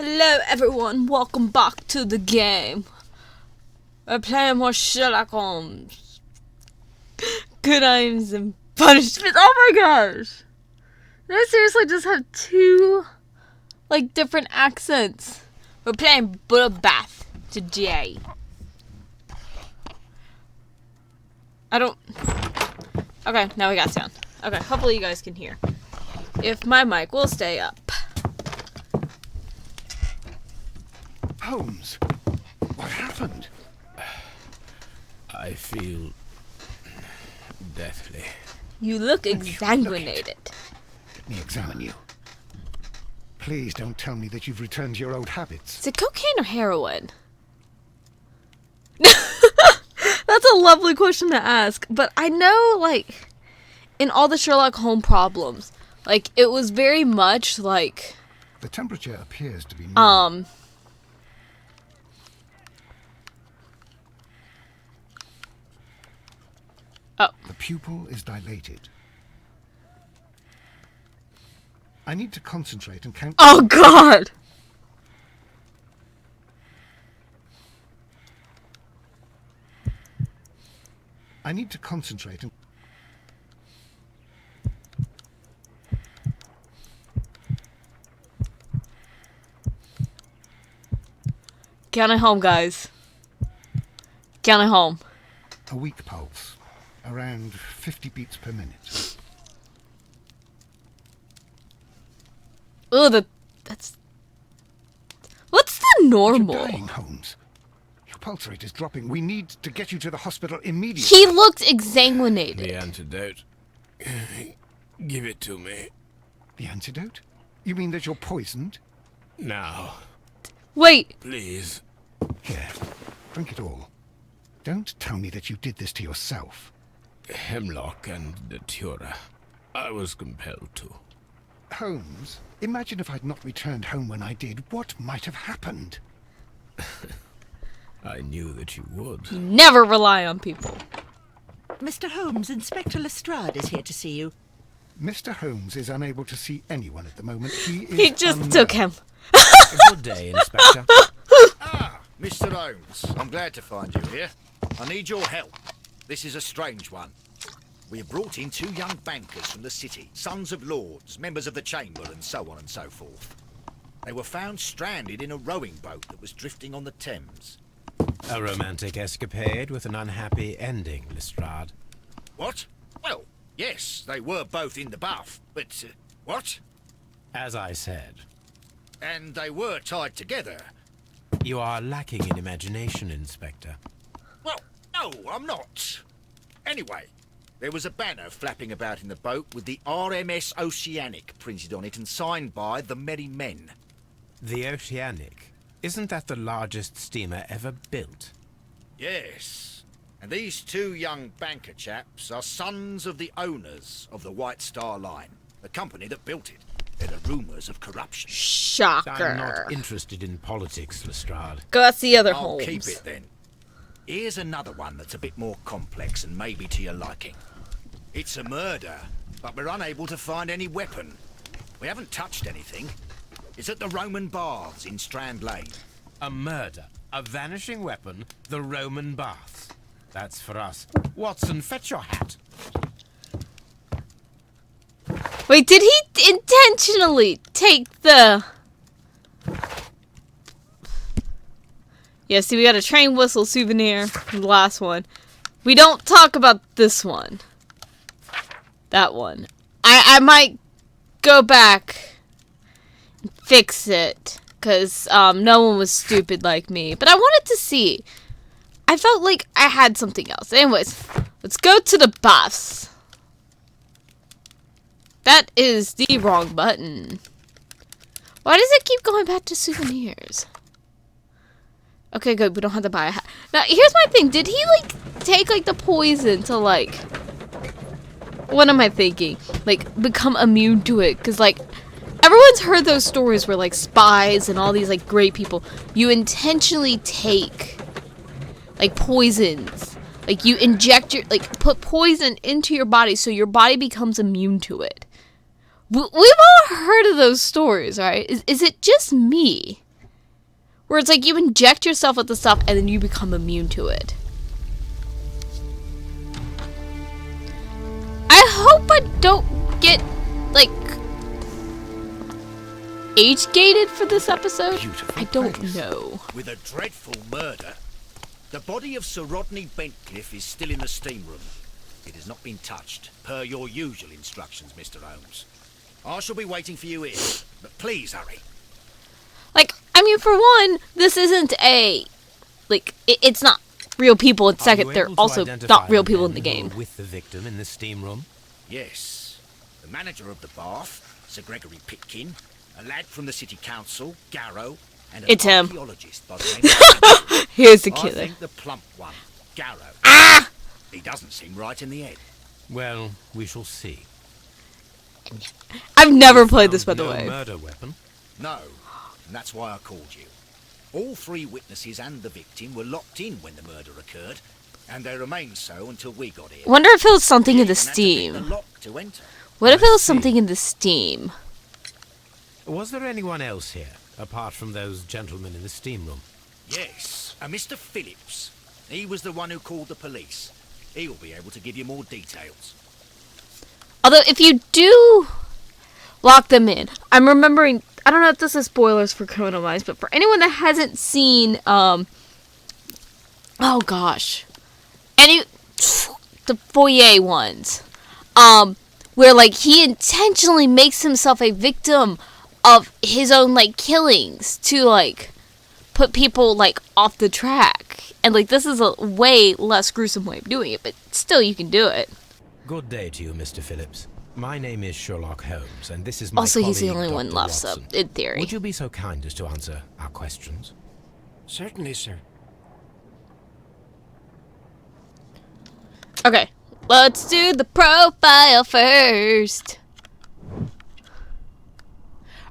Hello everyone, welcome back to the game. We're playing more Sherlock Holmes. Good aims and punishment. Oh my gosh! Did I seriously just have two, different accents? We're playing Bloodbath today. Okay, now we got sound. Okay, hopefully you guys can hear. If my mic will stay up. Holmes, what happened? I feel deathly. You look exsanguinated. Let me examine you. Please don't tell me that you've returned to your old habits. Is it cocaine or heroin? That's a lovely question to ask. But I know, in all the Sherlock Holmes problems, it was very much The temperature appears to be new. Oh. The pupil is dilated. I need to concentrate and count... Oh, God! I need to concentrate and... Count it home, guys. Count it home. A weak pulse. Around 50 beats per minute. Ugh, that's... What's the normal? You're dying, Holmes. Your pulse rate is dropping. We need to get you to the hospital immediately. He looked exsanguinated. The antidote. Give it to me. The antidote? You mean that you're poisoned? Now. Wait. Please. Here, drink it all. Don't tell me that you did this to yourself. Hemlock and datura. I was compelled to. Holmes, imagine if I'd not returned home when I did. What might have happened? I knew that you would. Never rely on people. Mr. Holmes, Inspector Lestrade is here to see you. Mr. Holmes is unable to see anyone at the moment. He just took him. Good day, Inspector. Ah, Mr. Holmes, I'm glad to find you here. I need your help. This is a strange one. We have brought in two young bankers from the city, sons of lords, members of the chamber, and so on and so forth. They were found stranded in a rowing boat that was drifting on the Thames. A romantic escapade with an unhappy ending, Lestrade. What? Well, yes, they were both in the bath, but... what? As I said, And they were tied together. you are lacking in imagination, Inspector. Well, no, I'm not. Anyway, there was a banner flapping about in the boat with the RMS Oceanic printed on it and signed by the Merry Men. The Oceanic. Isn't that the largest steamer ever built? Yes. And these two young banker chaps are sons of the owners of the White Star Line, the company that built it. There are rumours of corruption. Shocker. I'm not interested in politics, Lestrade. Go ask the other I'll Holmes. keep it then. Here's another one that's a bit more complex and maybe to your liking. It's a murder, but we're unable to find any weapon. We haven't touched anything. It's at the Roman Baths in Strand Lane. A murder, a vanishing weapon, the Roman baths. That's for us. Watson, fetch your hat. Wait, did he intentionally take the... Yeah, see, we got a train whistle souvenir from the last one. We don't talk about this one. That one. I might go back and fix it, because no one was stupid like me. But I wanted to see. I felt like I had something else. Anyways, let's go to the buffs. That is the wrong button. Why does it keep going back to souvenirs? Okay, good. We don't have to buy a hat. Now, here's my thing. Did he, take, the poison to, what am I thinking? Become immune to it? Because, everyone's heard those stories where, spies and all these, great people, you intentionally take, poisons. You inject your, put poison into your body so your body becomes immune to it. We've all heard of those stories, right? Is it just me? where it's like you inject yourself with the stuff and then you become immune to it. I hope I don't get, like, age-gated for this episode. Beautiful I don't place. know. With a dreadful murder. The body of Sir Rodney Bentcliffe is still in the steam room. It has not been touched, per your usual instructions, Mr. Holmes. I shall be waiting for you here, but please hurry. Like, I mean, for one, this isn't a, like, it's not real people. And second, they're also not real people in the game. With the victim in the steam room? Yes. The manager of the bath, Sir Gregory Pitkin, a lad from the city council, Garrow, and an It's him. archaeologist by the name of Here's the I killer. think the plump one, Garrow. Ah! He doesn't seem right in the head. Well, we shall see. I've never played this, by the No way. murder weapon? No, and that's why I called you. All three witnesses and the victim were locked in when the murder occurred, and they remained so until we got here. Wonder if it was something in the And had to pick the Steam. lock to enter. What if it was see. something in the Steam? Was there anyone else here, apart from those gentlemen in the steam room? Yes, a Mr. Phillips. He was the one who called the police. He'll be able to give you more details. Although, if you do lock them in, I'm remembering, I don't know if this is spoilers for Criminal Minds, but for anyone that hasn't seen, oh gosh, the foyer ones, where, like, he intentionally makes himself a victim of his own, like, killings to, like, put people, like, off the track. And, like, this is a way less gruesome way of doing it, but still, you can do it. Good day to you, Mr. Phillips. My name is Sherlock Holmes, and this is my Also, he's the colleague, only one Dr. left, so, Watson. in theory. Would you be so kind as to answer our questions? Certainly, sir. Okay, let's do the profile first.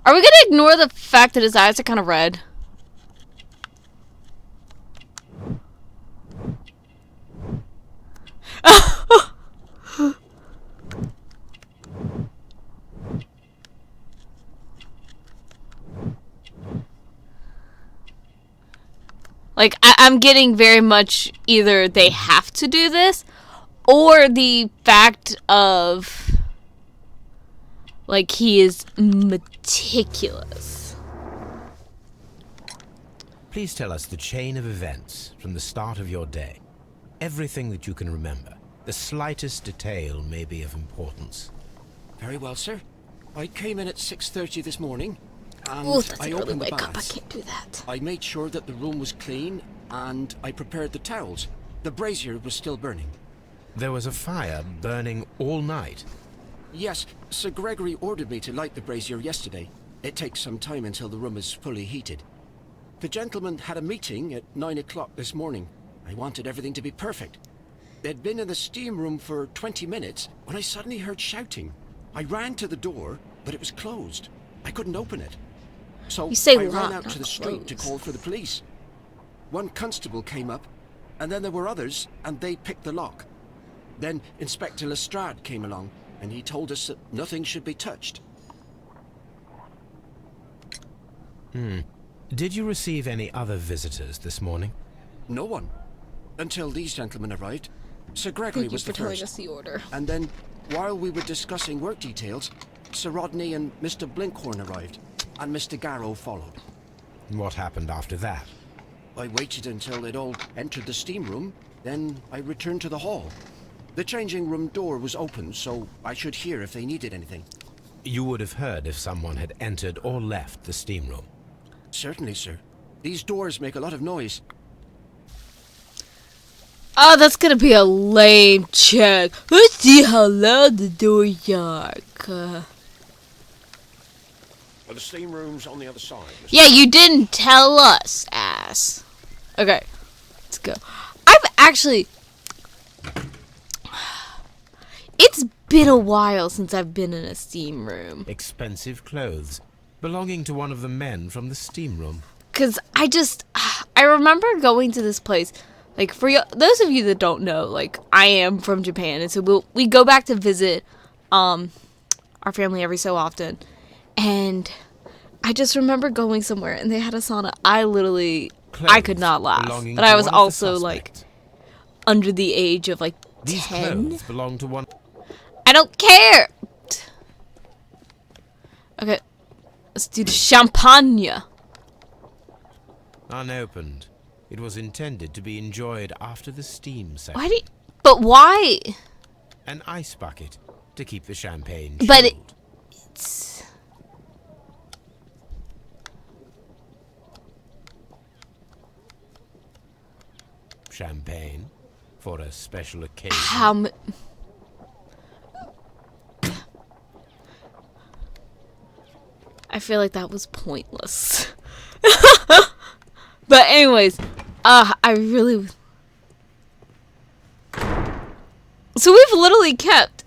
Are we gonna ignore the fact that his eyes are kind of red? Like, I'm getting very much either they have to do this, or the fact of, like, he is meticulous. Please tell us the chain of events from the start of your day. Everything that you can remember. The slightest detail may be of importance. Very well, sir. I came in at 6:30 this morning, and Oh, that's I an early opened the wake up. I baths. can't do that. I made sure that the room was clean, and I prepared the towels. The brazier was still burning. There was a fire burning all night. Yes, Sir Gregory ordered me to light the brazier yesterday. It takes some time until the room is fully heated. The gentleman had a meeting at 9 o'clock this morning. I wanted everything to be perfect. They'd been in the steam room for 20 minutes when I suddenly heard shouting. I ran to the door, but it was closed. I couldn't open it. So You say I ran lock, out not to the street to close. call for the police. One constable came up, and then there were others, and they picked the lock. Then Inspector Lestrade came along, and he told us that nothing should be touched. Did you receive any other visitors this morning? No one. Until these gentlemen arrived. Sir Gregory Thank you was for the telling first. us the order. And then, while we were discussing work details, Sir Rodney and Mr. Blinkhorn arrived, and Mr. Garrow followed. What happened after that? I waited until they'd all entered the steam room, then I returned to the hall. The changing room door was open, so I should hear if they needed anything. You would have heard if someone had entered or left the steam room. Certainly, sir. These doors make a lot of noise. Oh, that's gonna be a lame check. Let's see how loud the doors are. Well, the steam room's on the other side. Mr. Yeah, you didn't tell us, ass. Okay, let's go. I've actually... It's been a while since I've been in a steam room. Expensive clothes, belonging to one of the men from the steam room. Because I remember going to this place. Like, for those of you that don't know, like, I am from Japan. And so we go back to visit our family every so often. And I just remember going somewhere and they had a sauna. I Clothes could not laugh. belonging But to I was one of the also like suspects. under the age of like These 10. clothes belong to one. I don't care. Okay, let's do the champagne. Unopened. It was intended to be enjoyed after the steam session. Why do you, but why? An ice bucket to keep the champagne But chilled. it's Champagne for a special occasion. how I feel like that was pointless. But anyways, I really. So we've literally kept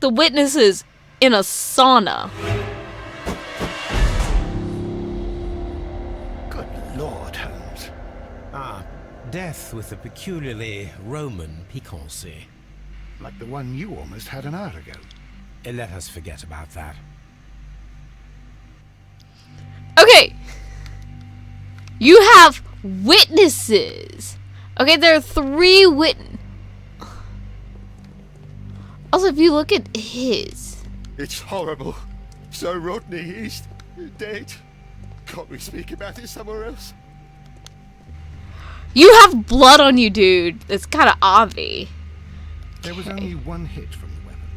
the witnesses in a sauna. Good Lord, Holmes. Death with a peculiarly Roman piquancy. Like the one you almost had an hour ago. Let us forget about that. Okay. You have witnesses. Okay, there are 3 Also, if you look at his. It's horrible. So Rodney, he's dead. Can't we speak about it somewhere else? You have blood on you, dude. It's kind of obvious. There was only one hit from the weapon.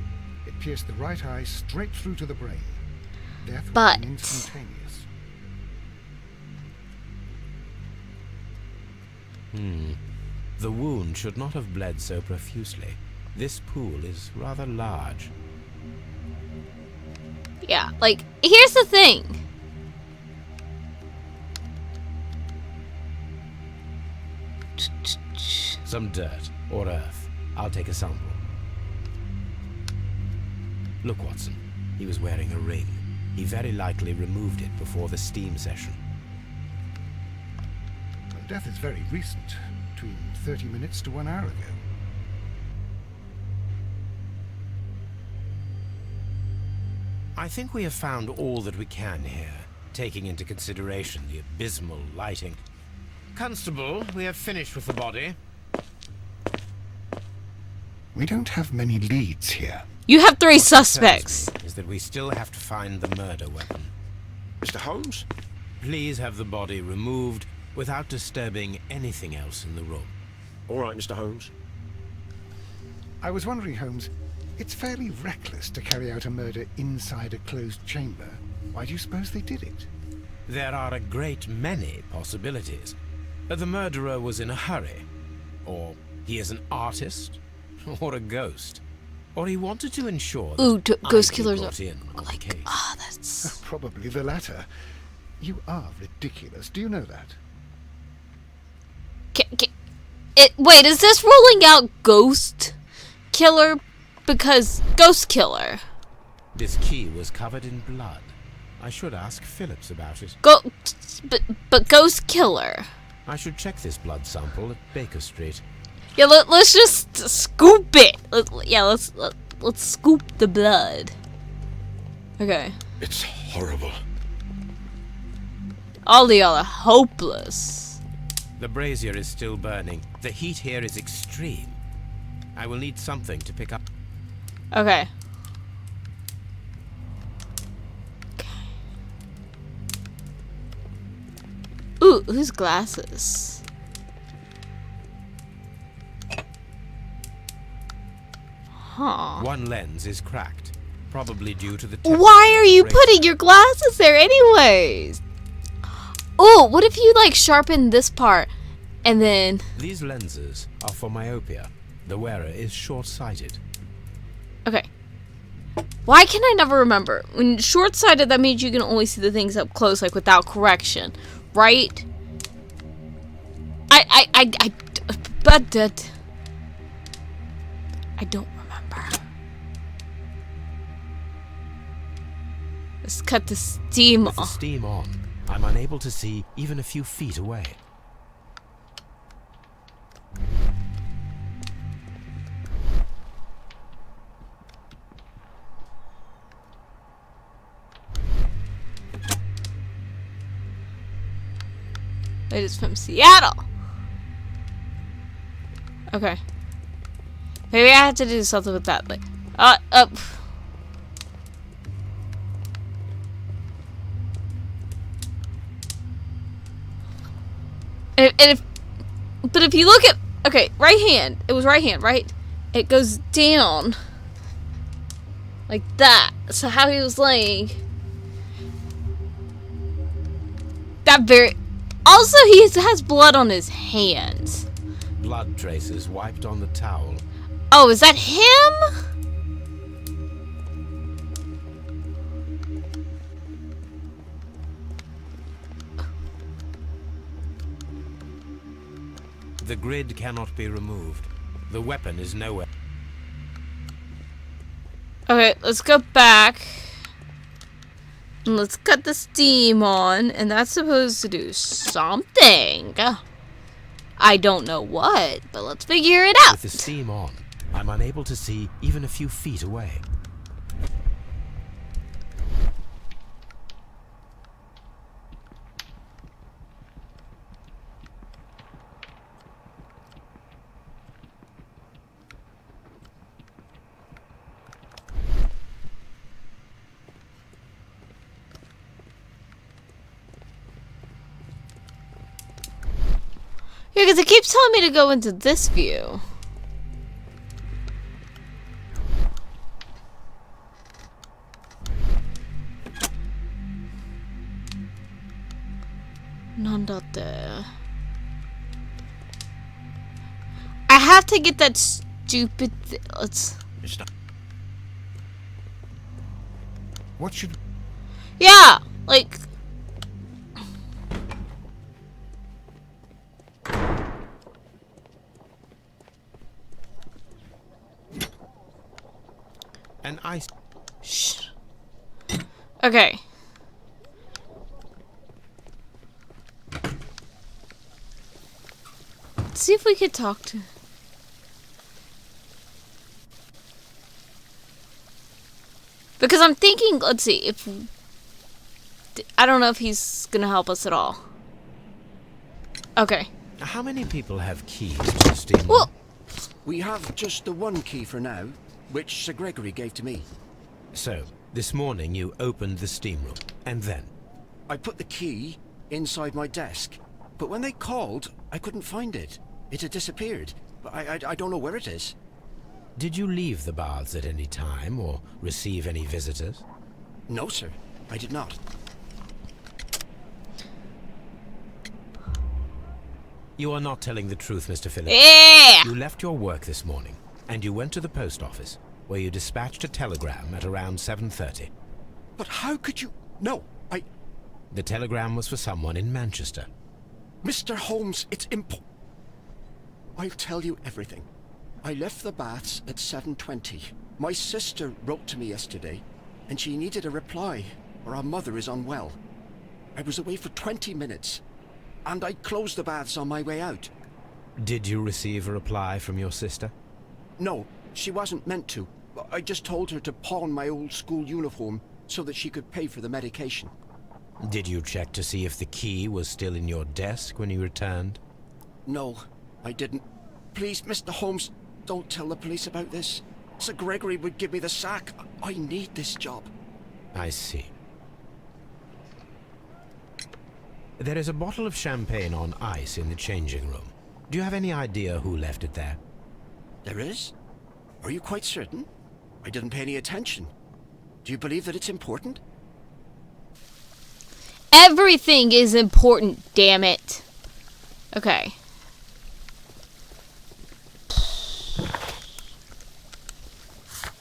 It pierced the right eye straight through to the brain. Death would But- have been instantaneous. The wound should not have bled so profusely. This pool is rather large. Yeah, like, here's the thing. Some dirt or earth. I'll take a sample. Look, Watson. He was wearing a ring. He very likely removed it before the steam session. Well, death is very recent. Between 30 minutes to 1 hour ago. I think we have found all that we can here, taking into consideration the abysmal lighting. Constable, we have finished with the body. We don't have many leads here. You have 3 What suspects. concerns me is that we still have to find the murder weapon. Mr. Holmes? Please have the body removed without disturbing anything else in the room. All right, Mr. Holmes. I was wondering, Holmes, it's fairly reckless to carry out a murder inside a closed chamber. Why do you suppose they did it? There are a great many possibilities. The murderer was in a hurry. Or he is an artist. Or a ghost. Or he wanted to ensure that Ooh, ghost I'd be killers brought are in on the like, case. that's. Probably the latter. You are ridiculous. Do you know that? Wait, is this ruling out ghost killer? Because ghost killer. This key was covered in blood. I should ask Phillips about it. But ghost killer. I should check this blood sample at Baker Street. Yeah, let's just scoop it. Let's scoop the blood. Okay. It's horrible. All the other hopeless. The brazier is still burning. The heat here is extreme. I will need something to pick up. Okay. Ooh, whose glasses? Huh. One lens is cracked, probably due to the Why are you brazier. putting your glasses there anyways? Ooh, what if you like sharpen this part and then... These lenses are for myopia. The wearer is short-sighted. Okay. Why can I never remember? When short-sighted, that means you can only see the things up close, like without correction, right? But that... I don't remember. Let's cut the steam With the off. steam on, I'm unable to see even a few feet away. It is from Seattle. Okay. Maybe I have to do something with that. Like, but if you look at, okay, right hand. It was right hand, right? It goes down like that. So how he was laying. That very. Also, he has blood on his hands. Blood traces wiped on the towel. Oh, is that him? The grid cannot be removed. The weapon is nowhere. Okay, let's go back. And let's cut the steam on. And that's supposed to do something. I don't know what, but let's figure it out. With the steam on, I'm unable to see even a few feet away. Yeah, because it keeps telling me to go into this view. Not there. I have to get that stupid let's... What should... Yeah! Like... An ice. Shh. Okay. Let's see if we could talk to... Because I'm thinking, let's see, if... I don't know if he's gonna help us at all. Okay. How many people have keys to the steam room? Well... We have just the one key for now, which Sir Gregory gave to me. So, this morning you opened the steam room, and then? I put the key inside my desk, but when they called, I couldn't find it. It had disappeared, but I don't know where it is. Did you leave the baths at any time, or receive any visitors? No, sir, I did not. You are not telling the truth, Mr. Phillips. Yeah! You left your work this morning, and you went to the post office, where you dispatched a telegram at around 7:30. But how could you... No, The telegram was for someone in Manchester. Mr. Holmes, it's I'll tell you everything. I left the baths at 7:20. My sister wrote to me yesterday, and she needed a reply, or our mother is unwell. I was away for 20 minutes, and I closed the baths on my way out. Did you receive a reply from your sister? No, she wasn't meant to. I just told her to pawn my old school uniform so that she could pay for the medication. Did you check to see if the key was still in your desk when you returned? No, I didn't. Please, Mr. Holmes, don't tell the police about this. Sir Gregory would give me the sack. I need this job. I see. There is a bottle of champagne on ice in the changing room. Do you have any idea who left it there? There is? Are you quite certain? I didn't pay any attention. Do you believe that it's important? Everything is important, damn it. Okay.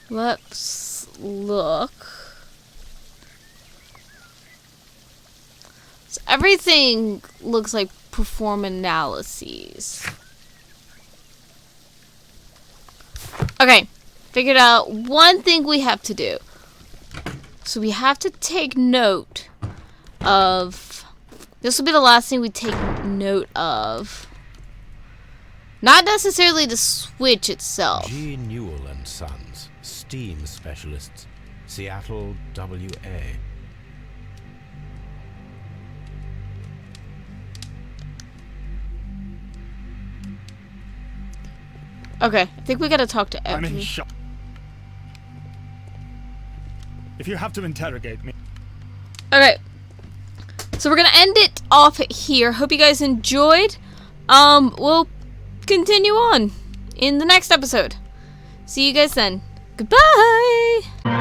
Let's look. So everything looks like perform analyses. Okay, figured out one thing we have to do. So we have to take note of... This will be the last thing we take note of. Not necessarily the switch itself. G. Newell and Sons, steam specialists, Seattle, WA. Okay, I think we gotta talk to I'm in every... shock. If you have to interrogate me... Okay. So we're gonna end it off here. Hope you guys enjoyed. We'll continue on in the next episode. See you guys then. Goodbye!